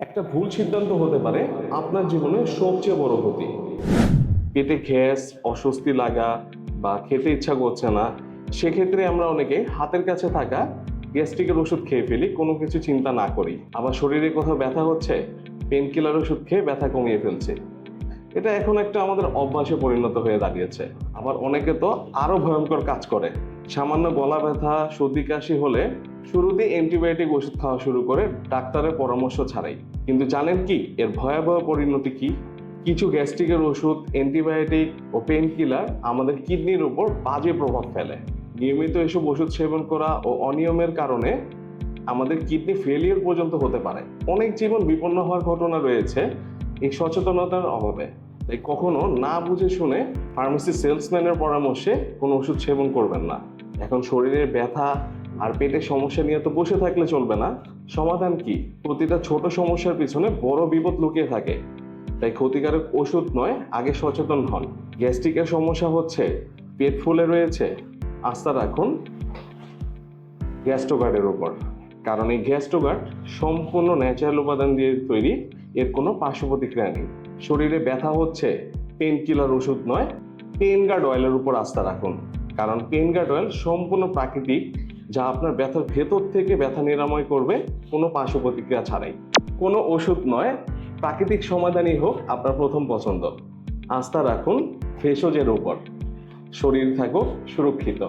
একটা ভুল সিদ্ধান্ত হতে পারে আপনার জীবনের সবচেয়ে বড় ক্ষতি। পেটে গ্যাস, অস্বস্তি লাগা বা খেতে ইচ্ছা করছে না, সেক্ষেত্রে আমরা অনেকে হাতের কাছে থাকা গ্যাস্ট্রিকের ওষুধ খেয়ে ফেলি কোনো কিছু চিন্তা না করি। আবার শরীরে কোথাও ব্যথা হচ্ছে, পেন কিলার ওষুধ খেয়ে ব্যথা কমিয়ে ফেলছে। এটা এখন একটা আমাদের অভ্যাসে পরিণত হয়ে দাঁড়িয়েছে। আবার অনেকে তো আরো ভয়ঙ্কর কাজ করে। সামান্য গলা ব্যথা, সর্দি কাশি হলে শুরুতেই অ্যান্টিবায়োটিক ওষুধ খাওয়া শুরু করে ডাক্তারের পরামর্শ ছাড়াই। কিন্তু জানেন কি এর ভয়াবহ পরিণতি কি? কিছু গ্যাস্ট্রিকের ওষুধ, অ্যান্টিবায়োটিক ও পেন কিলার আমাদের কিডনির উপর বাজে প্রভাব ফেলে। নিয়মিত এসব ওষুধ সেবন করা ও অনিয়মের কারণে আমাদের কিডনি ফেলিয়ার পর্যন্ত হতে পারে। অনেক জীবন বিপন্ন হওয়ার ঘটনা রয়েছে এই সচেতনতার অভাবে। তাই কখনো না বুঝে শুনে ফার্মেসি সেলসম্যানের পরামর্শে কোনো ওষুধ সেবন করবেন না। এখন শরীরের ব্যথা আর পেটের সমস্যা নিয়ে তো বসে থাকলে চলবে না। সমাধান কি? প্রতিটা ছোট সমস্যার পিছনে বড় বিপদ লুকিয়ে থাকে। তাই ক্ষতিকারক ওষুধ নয়, আগে সচেতন হন। গ্যাস্ট্রিকের সমস্যা হচ্ছে, পেট ফুলে রয়েছে, আস্থা রাখুন গ্যাস্ট্রোগার্ডের উপর। কারণ এই গ্যাস্ট্রোগার্ড সম্পূর্ণ ন্যাচারাল উপাদান দিয়ে তৈরি, এর কোনো পার্শ্ব প্রতিক্রিয়া নেই। শরীরে ব্যথা হচ্ছে, পেন কিলার ওষুধ নয়, পেন গার্ড অয়েলের উপর আস্থা রাখুন। কারণ পেন গার্ড অয়েল সম্পূর্ণ প্রাকৃতিক, যা আপনার ব্যথার ভেতর থেকে ব্যথা নিরাময় করবে কোনো পার্শ্ব প্রতিক্রিয়া ছাড়াই। কোনো ওষুধ নয়, প্রাকৃতিক সমাধানই হোক আপনার প্রথম পছন্দ। আস্থা রাখুন ভেষজের উপর। শরীর থাকুক সুরক্ষিত।